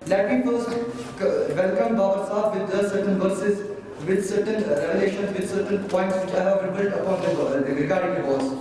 Let me first welcome Babar Sahab with certain verses, with certain relations, with certain points which I have built upon regarding the walls.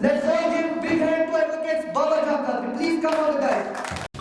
Let's all give big hand to advocates Baba Jaka. Please come on guys.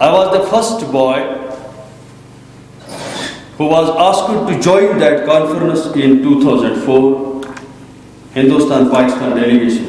I was the first boy who was asked to join that conference in 2004 Hindustan-Pakistan delegation.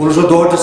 1962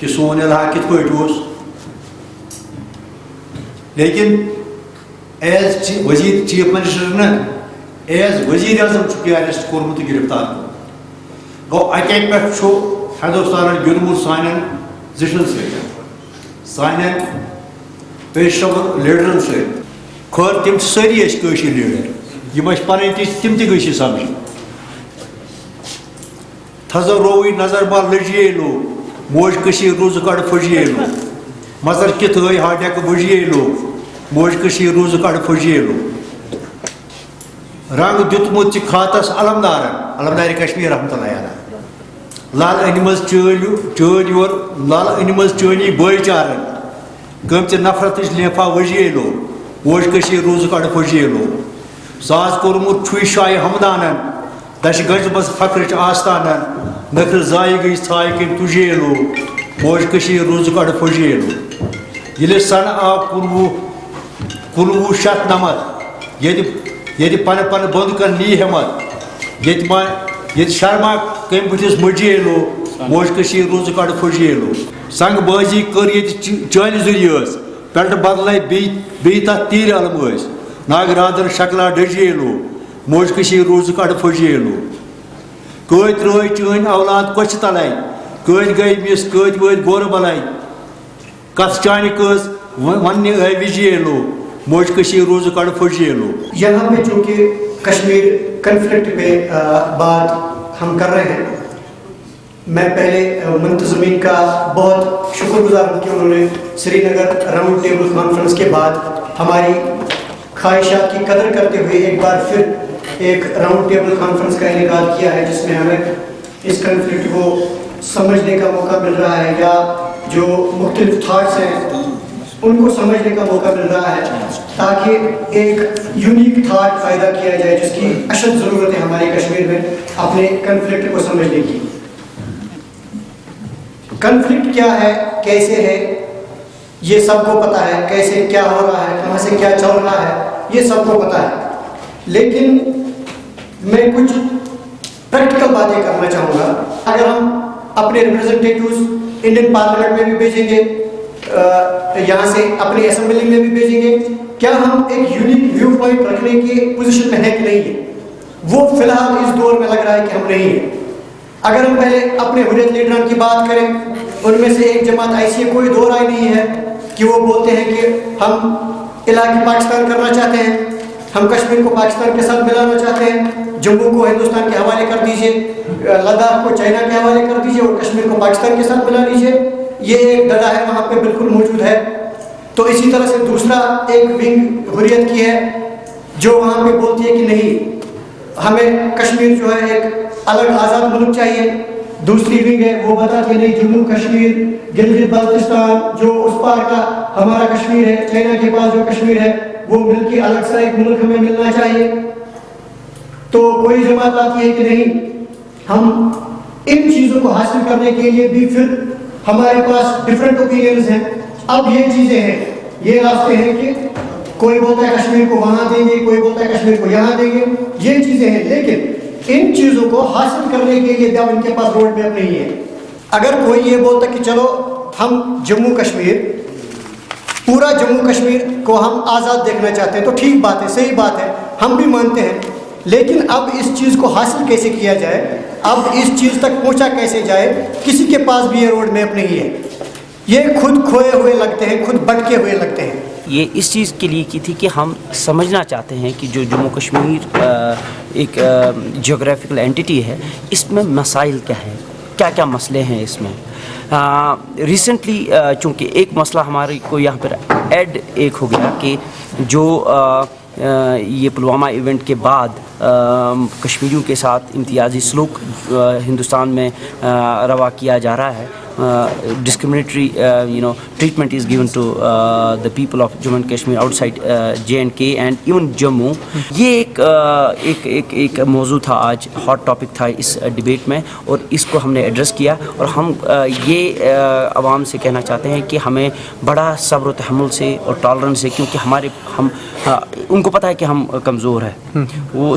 کہ سون علاقہ کت پہ لیکن as وزیر chief minister as وزیر اعظم چھ arrest کورمت گرفتار گو اکے پہ ہندوستان گندمت سان زشن سان پیشور لیڈرن خیر تم ساری قشر لیڈر یم پن تم تھی سمجھ تھزر روی نظر بال لجیے لوگ موج کشیر روز کڑ پھجیے لوگ مزر کت ہاڈیک بجیے لوگ موج کشیر روز کڑ پھجیے لوگ رنگ دیتمت کھاتس علمدار کشمیر رحمۃ اللہ علیہ لال انمز چٲلۍ یور لال انمز چٲنی بٲے چارن کٔمۍ نفرت لیفا وجیے لوگ موج کشیر روز کڑ پھجیے لوگ ساز کورمت چھُے شاہِ ہمدانن دش گنج مز فخرچ آستانن نکھر زائے گئی ژھاے کن تجیے لوگ موج کشیر روز کڑ پھجیے لوگ ییٚلہِ سن آو 1997 ییٚتہِ پن بند کن نی ہمت ییٚتہِ شرما کمہِ بٕتھِس مجیے لوگ موج کشیر روز کڑ پھجیے لوگ سنگ بازی کر ییٚتہِ چانہِ ذٔریعہٕ ٲس پیلٹ بدلے بیٚیہِ تتھ تیٖر علم ٲسۍ ناگرادر شکلا ڈجیے لوگ موج کشیر روز کڑ پھجیے لوگ کۭتۍ رٲے چٲنۍ اولاد کوچہِ تلے کۭتۍ گٔے مِس کۭتۍ وٲتۍ گورٕ بلے کتھ چانہِ کٔژ وننہِ آے وجیے لوگ موج کشیر روز کڑ پھجیے لوگ. یہاں پہ چونکہ کشمیر کنفلکٹ پہ بات ہم کر رہے ہیں، میں پہلے منتظمین کا بہت شکر گزار ہوں کہ انہوں نے سری نگر راؤنڈ ٹیبل کانفرنس کے بعد ہماری خواہشات کی قدر کرتے ہوئے ایک بار پھر ایک راؤنڈ ٹیبل کانفرنس کا انعقاد کیا ہے، جس میں ہمیں اس کنفلکٹ کو سمجھنے کا موقع مل رہا ہے یا جو مختلف تھاٹس ہیں ان کو سمجھنے کا موقع مل رہا ہے تاکہ ایک یونیک تھاٹ پیدا کیا جائے جس کی اشد ضرورت ہے ہمارے کشمیر میں اپنے کنفلکٹ کو سمجھنے کی. کنفلکٹ کیا ہے، کیسے ہے، یہ سب کو پتہ ہے، کیسے کیا ہو رہا ہے، کہاں سے کیا چل رہا ہے، یہ سب کو پتہ ہے. لیکن میں کچھ پریکٹیکل باتیں کرنا چاہوں گا. اگر ہم اپنے ریپرزنٹیٹیوز انڈین پارلیمنٹ میں بھی بھیجیں گے، یہاں سے اپنی اسمبلی میں بھی بھیجیں گے، کیا ہم ایک یونیک ویو پوائنٹ رکھنے کی پوزیشن میں ہیں کہ نہیں ہے؟ وہ فی الحال اس دور میں لگ رہا ہے کہ ہم نہیں ہیں. اگر ہم پہلے اپنے حریت لیڈران کی بات کریں، ان میں سے ایک جماعت ایسی ہے، کوئی دو رائے نہیں ہے کہ وہ بولتے ہیں کہ ہم علاقے پاکستان کرنا چاہتے ہیں، ہم کشمیر کو پاکستان کے ساتھ ملانا چاہتے ہیں، جموں کو ہندوستان کے حوالے کر دیجئے، لداخ کو چائنا کے حوالے کر دیجئے اور کشمیر کو پاکستان کے ساتھ ملا لیجئے. یہ ایک ڈرا ہے وہاں پہ بالکل موجود ہے. تو اسی طرح سے دوسرا ایک ونگ حریت کی ہے جو وہاں پہ بولتی ہے کہ نہیں، ہمیں کشمیر جو ہے ایک الگ آزاد ملک چاہیے. دوسری ونگ ہے وہ بتاتی ہے نہیں، جموں کشمیر گلگت بلتستان جو اس پار کا ہمارا کشمیر ہے، چائنا کے پاس جو کشمیر ہے وہ مل کے الگ سا ایک ملک ہمیں ملنا چاہیے. تو کوئی جماعت آتی ہے کہ نہیں، ہم ان چیزوں کو حاصل کرنے کے لیے بھی پھر ہمارے پاس ڈفرینٹ اوپینینز ہیں. اب یہ چیزیں ہیں، یہ راستے ہیں کہ کوئی بولتا ہے کشمیر کو وہاں دیں گے، کوئی بولتا ہے کشمیر کو یہاں دیں گے، یہ چیزیں ہیں. لیکن ان چیزوں کو حاصل کرنے کے لیے جب ان کے پاس روڈ میپ نہیں ہے، اگر کوئی یہ بولتا کہ چلو ہم جموں کشمیر، پورا جموں کشمیر کو ہم آزاد دیکھنا چاہتے ہیں، تو ٹھیک بات ہے، صحیح بات ہے، ہم بھی مانتے ہیں. لیکن اب اس چیز کو حاصل کیسے کیا جائے، اب اس چیز تک پہنچا کیسے جائے، کسی کے پاس بھی یہ روڈ میپ نہیں ہے. یہ خود کھوئے ہوئے لگتے ہیں، خود بھٹکے ہوئے لگتے ہیں. یہ اس چیز کے لیے کی تھی کہ ہم سمجھنا چاہتے ہیں کہ جو جموں کشمیر ایک جغرافیکل اینٹی ہے، اس میں مسائل کیا ہے، کیا کیا مسئلے ہیں اس میں. ریسنٹلی چونکہ ایک مسئلہ ہمارے کو یہاں پر ایڈ ایک ہو گیا کہ جو یہ پلوامہ ایونٹ کے بعد کشمیریوں کے ساتھ امتیازی سلوک ہندوستان میں روا کیا جا رہا ہے. discriminatory treatment is given to the people of Jammu and Kashmir outside J&K and even Jammu. یہ ایک موضوع تھا، آج ہاٹ ٹاپک تھا اس ڈیبیٹ میں، اور اس کو ہم نے ایڈریس کیا. اور ہم یہ عوام سے کہنا چاہتے ہیں کہ ہمیں بڑا صبر و تحمل سے اور ٹالرنس سے، کیونکہ ہم ان کو پتہ ہے کہ ہم کمزور ہیں، وہ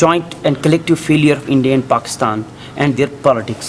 joint and collective failure of India and Pakistan and their politics.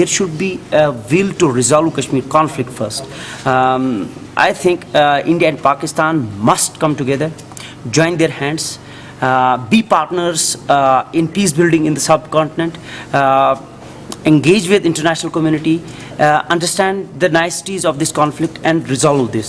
there should be a will to resolve Kashmir conflict first. I think India and Pakistan must come together, join their hands, be partners in peace building in the subcontinent, engage with international community, understand the niceties of this conflict and resolve this.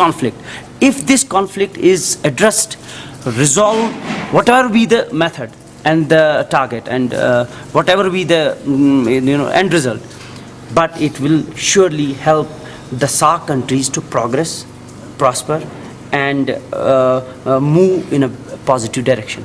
conflict. If this conflict is addressed, resolved, whatever be the method and the target and whatever be the end result, but it will surely help the SAARC countries to progress, prosper and move in a positive direction.